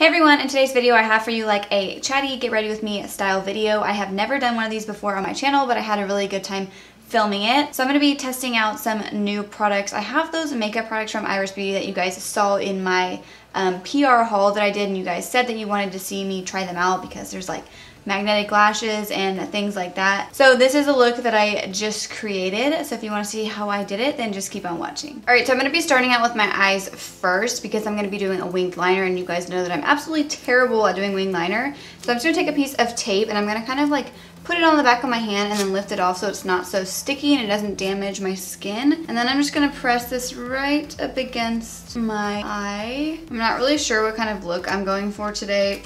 Hey everyone, in today's video I have for you like a chatty get ready with me style video. I have never done one of these before on my channel, but I had a really good time filming it. So I'm going to be testing out some new products. I have those makeup products from Iris Beauty that you guys saw in my PR haul that I did, and you guys said that you wanted to see me try them out because there's like magnetic lashes and things like that. So this is a look that I just created. So if you want to see how I did it, then just keep on watching. Alright, so I'm going to be starting out with my eyes first because I'm going to be doing a winged liner, and you guys know that I'm absolutely terrible at doing winged liner. So I'm just going to take a piece of tape and I'm going to kind of like put it on the back of my hand and then lift it off so it's not so sticky and it doesn't damage my skin. And then I'm just going to press this right up against my eye. I'm not really sure what kind of look I'm going for today.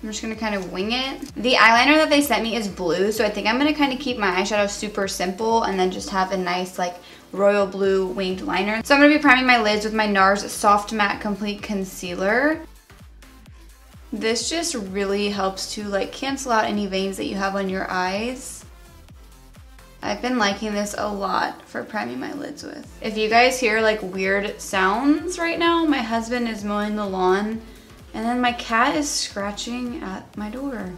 I'm just gonna kind of wing it. The eyeliner that they sent me is blue, so I think I'm gonna kind of keep my eyeshadow super simple and then just have a nice like royal blue winged liner. So I'm gonna be priming my lids with my NARS Soft Matte Complete Concealer. This just really helps to like cancel out any veins that you have on your eyes. I've been liking this a lot for priming my lids with. If you guys hear like weird sounds right now, my husband is mowing the lawn and then my cat is scratching at my door.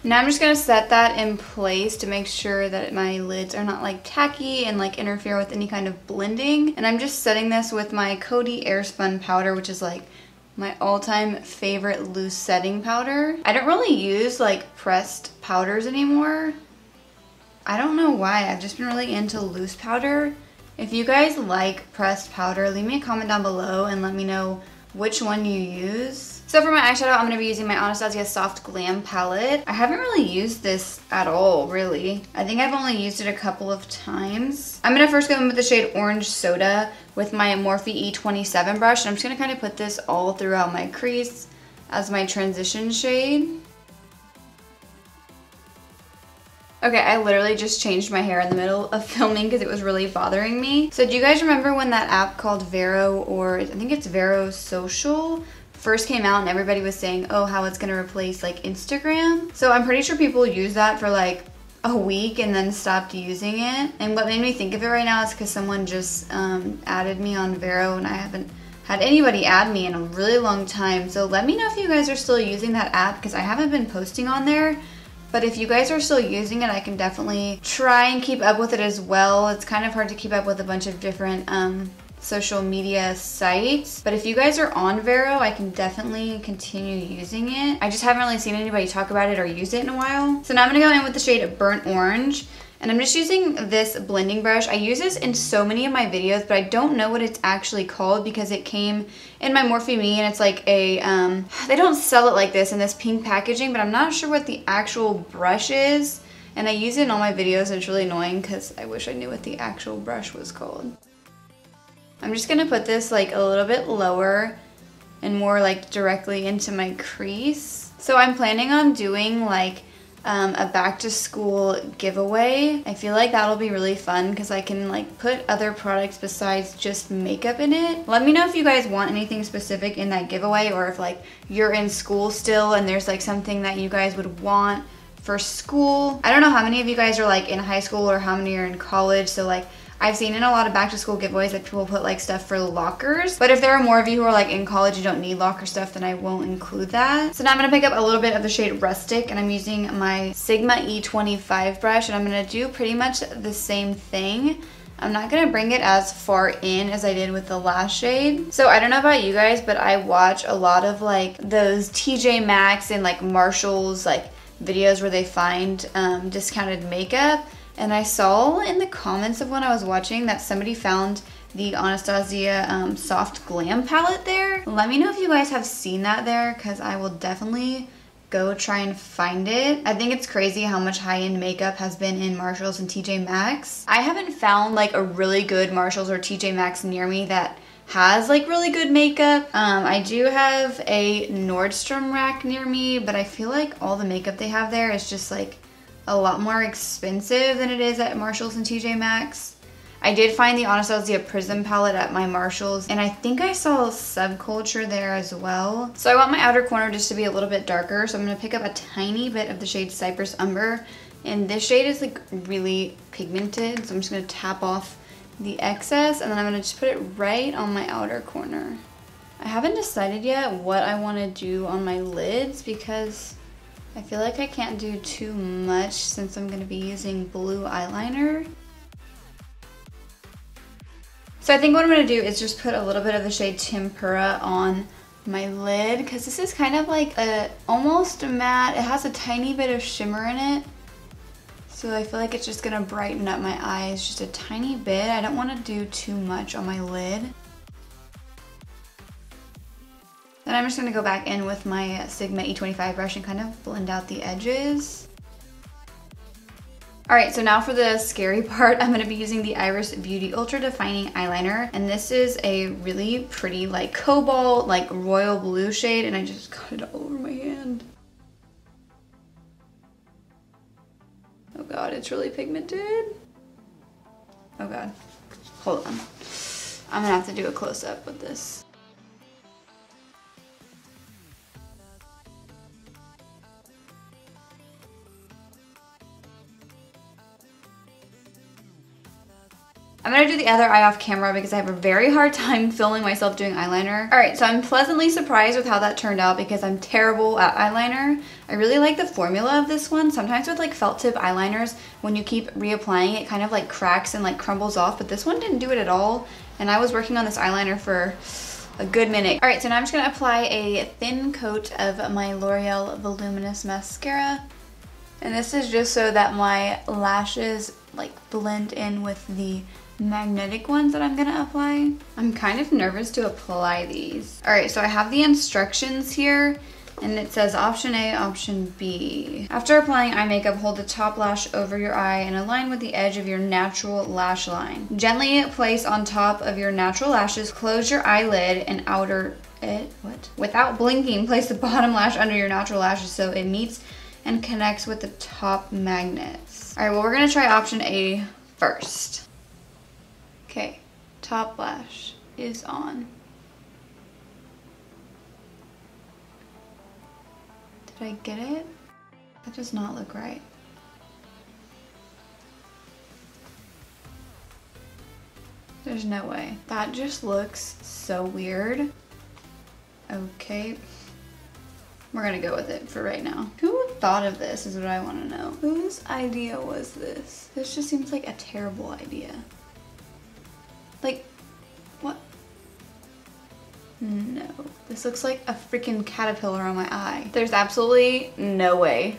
Now I'm just gonna set that in place to make sure that my lids are not like tacky and like interfere with any kind of blending. And I'm just setting this with my Coty Airspun powder, which is like my all-time favorite loose setting powder. I don't really use like pressed powders anymore. I don't know why, I've just been really into loose powder. If you guys like pressed powder, leave me a comment down below and let me know which one you use. So for my eyeshadow, I'm going to be using my Anastasia Soft Glam palette. I haven't really used this at all, really. I think I've only used it a couple of times. I'm going to first go in with the shade Orange Soda with my Morphe E27 brush. And I'm just going to kind of put this all throughout my crease as my transition shade. Okay, I literally just changed my hair in the middle of filming because it was really bothering me. So do you guys remember when that app called Vero, or I think it's Vero Social, first came out and everybody was saying, oh, how it's gonna replace like Instagram? So I'm pretty sure people use that for like a week and then stopped using it. And what made me think of it right now is because someone just added me on Vero, and I haven't had anybody add me in a really long time. So let me know if you guys are still using that app because I haven't been posting on there. But if you guys are still using it, I can definitely try and keep up with it as well. It's kind of hard to keep up with a bunch of different social media sites. But if you guys are on Vero, I can definitely continue using it. I just haven't really seen anybody talk about it or use it in a while. So now I'm going to go in with the shade Burnt Orange. And I'm just using this blending brush. I use this in so many of my videos, but I don't know what it's actually called because it came in my Morphe Me, and it's like a, they don't sell it like this in this pink packaging, but I'm not sure what the actual brush is. And I use it in all my videos, and it's really annoying because I wish I knew what the actual brush was called. I'm just gonna put this like a little bit lower and more like directly into my crease. So I'm planning on doing like a back to school giveaway. I feel like that'll be really fun because I can like put other products besides just makeup in it. Let me know if you guys want anything specific in that giveaway, or if like you're in school still and there's like something that you guys would want for school. I don't know how many of you guys are like in high school or how many are in college, so like I've seen in a lot of back to school giveaways that people put like stuff for lockers. But if there are more of you who are like in college and don't need locker stuff, then I won't include that. So now I'm gonna pick up a little bit of the shade Rustic, and I'm using my Sigma E25 brush, and I'm gonna do pretty much the same thing. I'm not gonna bring it as far in as I did with the last shade. So I don't know about you guys, but I watch a lot of like those TJ Maxx and like Marshalls like videos where they find discounted makeup. And I saw in the comments of when I was watching that somebody found the Anastasia Soft Glam palette there. Let me know if you guys have seen that there, because I will definitely go try and find it. I think it's crazy how much high-end makeup has been in Marshalls and TJ Maxx. I haven't found like a really good Marshalls or TJ Maxx near me that has like really good makeup. I do have a Nordstrom rack near me, but I feel like all the makeup they have there is just like a lot more expensive than it is at Marshalls and TJ Maxx. I did find the Anastasia Prism palette at my Marshalls, and I think I saw Subculture there as well. So I want my outer corner just to be a little bit darker, so I'm going to pick up a tiny bit of the shade Cypress Umber, and this shade is like really pigmented, so I'm just going to tap off the excess, and then I'm going to just put it right on my outer corner. I haven't decided yet what I want to do on my lids because I feel like I can't do too much since I'm going to be using blue eyeliner. So I think what I'm going to do is just put a little bit of the shade Tempera on my lid because this is kind of like a almost matte. It has a tiny bit of shimmer in it. So I feel like it's just going to brighten up my eyes just a tiny bit. I don't want to do too much on my lid. Then I'm just going to go back in with my Sigma E25 brush and kind of blend out the edges. Alright, so now for the scary part, I'm going to be using the Iris Beauty Ultra Defining Eyeliner. And this is a really pretty like cobalt, like royal blue shade, and I just got it all over my hand. Oh god, it's really pigmented. Oh god. Hold on. I'm going to have to do a close-up with this. I'm gonna do the other eye off camera because I have a very hard time filming myself doing eyeliner. Alright, so I'm pleasantly surprised with how that turned out because I'm terrible at eyeliner. I really like the formula of this one. Sometimes with like felt tip eyeliners, when you keep reapplying it kind of like cracks and like crumbles off, but this one didn't do it at all. And I was working on this eyeliner for a good minute. Alright, so now I'm just gonna apply a thin coat of my L'Oreal Voluminous Mascara. And this is just so that my lashes like blend in with the magnetic ones that I'm gonna apply. I'm kind of nervous to apply these. Alright, so I have the instructions here and it says option A, option B. After applying eye makeup, hold the top lash over your eye and align with the edge of your natural lash line. Gently place on top of your natural lashes, close your eyelid and without blinking, place the bottom lash under your natural lashes so it meets and connects with the top magnets. Alright, well we're gonna try option A first. Okay, top lash is on. Did I get it? That does not look right. There's no way. That just looks so weird. Okay. We're gonna go with it for right now. Who thought of this is what I want to know. Whose idea was this? This just seems like a terrible idea. Like, what? No. This looks like a freaking caterpillar on my eye. There's absolutely no way.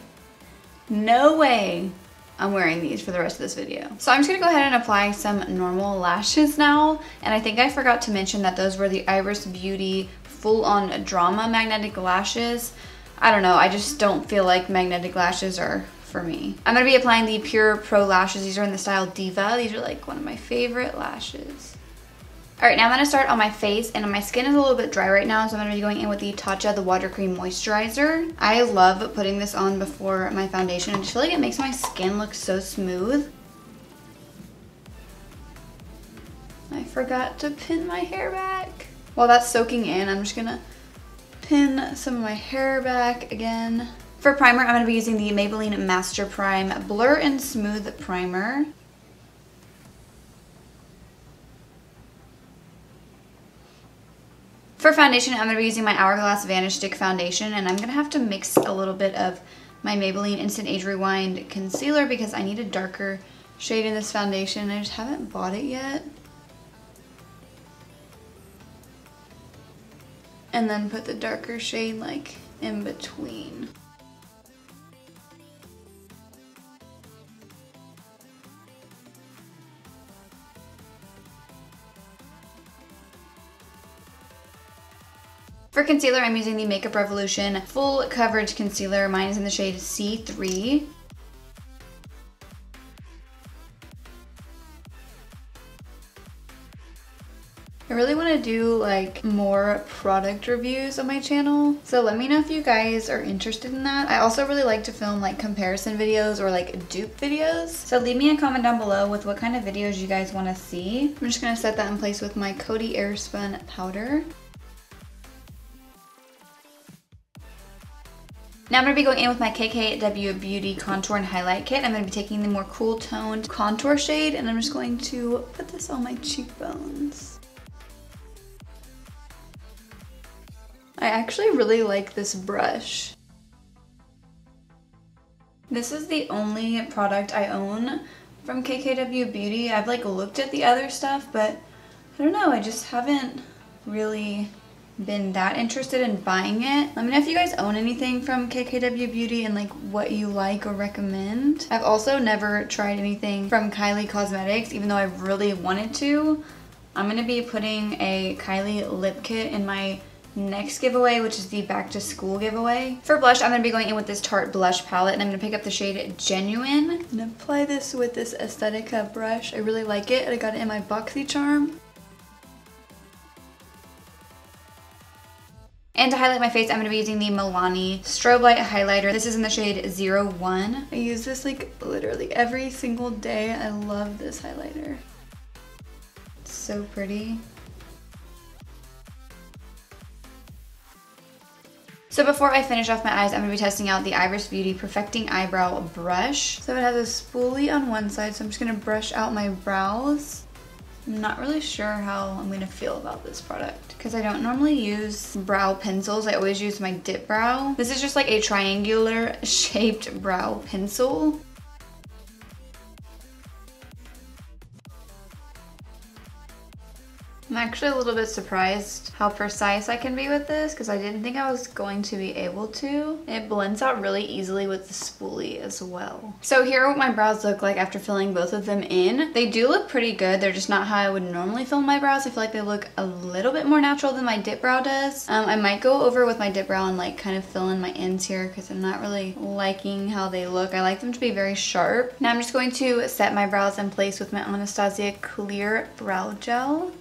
No way I'm wearing these for the rest of this video. So I'm just gonna go ahead and apply some normal lashes now. And I think I forgot to mention that those were the Iris Beauty full-on drama magnetic lashes. I don't know, I just don't feel like magnetic lashes are for me. I'm gonna be applying the Pure Pro lashes. These are in the style Diva. These are like one of my favorite lashes. Alright, now I'm gonna start on my face, and my skin is a little bit dry right now, so I'm gonna be going in with the Tatcha, the Water Cream Moisturizer. I love putting this on before my foundation. I just feel like it makes my skin look so smooth. I forgot to pin my hair back. While that's soaking in, I'm just gonna pin some of my hair back again. For primer, I'm going to be using the Maybelline Master Prime Blur and Smooth Primer. For foundation, I'm going to be using my Hourglass Vanish Stick Foundation, and I'm going to have to mix a little bit of my Maybelline Instant Age Rewind Concealer because I need a darker shade in this foundation. I just haven't bought it yet. And then put the darker shade like in between. For concealer, I'm using the Makeup Revolution Full Coverage Concealer. Mine is in the shade C3. I really want to do like more product reviews on my channel, so let me know if you guys are interested in that. I also really like to film like comparison videos or like dupe videos, so leave me a comment down below with what kind of videos you guys want to see. I'm just going to set that in place with my Coty Airspun powder. Now I'm going to be going in with my KKW Beauty Contour and Highlight Kit. I'm going to be taking the more cool toned contour shade, and I'm just going to put this on my cheekbones. I actually really like this brush. This is the only product I own from KKW Beauty. I've like looked at the other stuff, but I don't know, I just haven't really been that interested in buying it. Let me know if you guys own anything from KKW Beauty and like what you like or recommend. I've also never tried anything from Kylie Cosmetics, even though I really wanted to. I'm gonna be putting a Kylie lip kit in my next giveaway, which is the back to school giveaway. For blush, I'm gonna be going in with this Tarte blush palette, and I'm gonna pick up the shade Genuine. I'm gonna apply this with this Aesthetica brush. I really like it. I got it in my BoxyCharm. And to highlight my face, I'm going to be using the Milani Strobe Light Highlighter. This is in the shade 01. I use this like literally every single day. I love this highlighter. It's so pretty. So before I finish off my eyes, I'm going to be testing out the Iris Beauty Perfecting Eyebrow Brush. So it has a spoolie on one side, so I'm just going to brush out my brows. I'm not really sure how I'm going to feel about this product because I don't normally use brow pencils. I always use my dip brow. This is just like a triangular shaped brow pencil. I'm actually a little bit surprised how precise I can be with this because I didn't think I was going to be able to. It blends out really easily with the spoolie as well. So here are what my brows look like after filling both of them in. They do look pretty good. They're just not how I would normally fill my brows. I feel like they look a little bit more natural than my dip brow does. I might go over with my dip brow and like kind of fill in my ends here because I'm not really liking how they look. I like them to be very sharp. Now I'm just going to set my brows in place with my Anastasia Clear Brow Gel.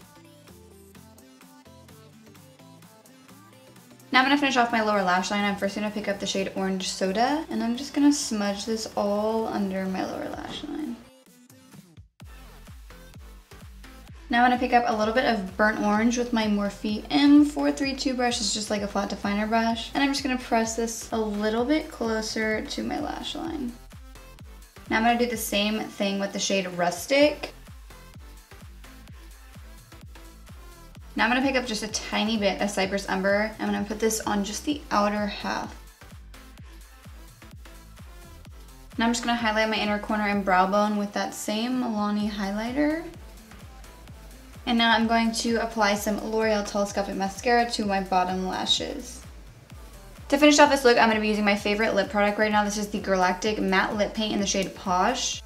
Now I'm going to finish off my lower lash line. I'm first going to pick up the shade Orange Soda, and I'm just going to smudge this all under my lower lash line. Now I'm going to pick up a little bit of Burnt Orange with my Morphe M432 brush. It's just like a flat definer brush. And I'm just going to press this a little bit closer to my lash line. Now I'm going to do the same thing with the shade Rustic. Now I'm going to pick up just a tiny bit of Cypress Umber. I'm going to put this on just the outer half. Now I'm just going to highlight my inner corner and brow bone with that same Milani highlighter. And now I'm going to apply some L'Oreal Telescopic Mascara to my bottom lashes. To finish off this look, I'm going to be using my favorite lip product right now. This is the Galactic Matte Lip Paint in the shade Posh.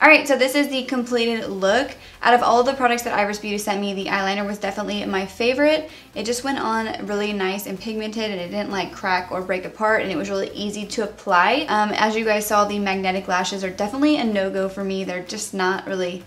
Alright, so this is the completed look. Out of all of the products that Iris Beauty sent me, the eyeliner was definitely my favorite. It just went on really nice and pigmented, and it didn't like crack or break apart, and it was really easy to apply. As you guys saw, the magnetic lashes are definitely a no-go for me. They're just not really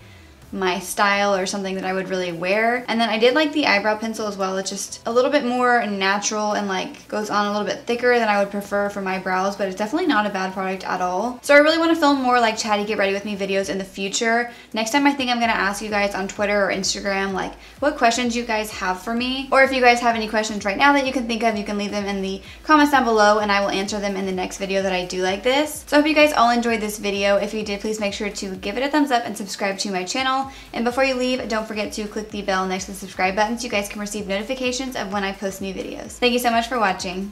my style or something that I would really wear. And then I did like the eyebrow pencil as well. It's just a little bit more natural and like goes on a little bit thicker than I would prefer for my brows, but it's definitely not a bad product at all. So I really want to film more like chatty get ready with me videos in the future. Next time I think I'm going to ask you guys on Twitter or Instagram like what questions you guys have for me, or if you guys have any questions right now that you can think of, you can leave them in the comments down below and I will answer them in the next video that I do like this. So I hope you guys all enjoyed this video. If you did, please make sure to give it a thumbs up and subscribe to my channel. And before you leave, don't forget to click the bell next to the subscribe button so you guys can receive notifications of when I post new videos. Thank you so much for watching.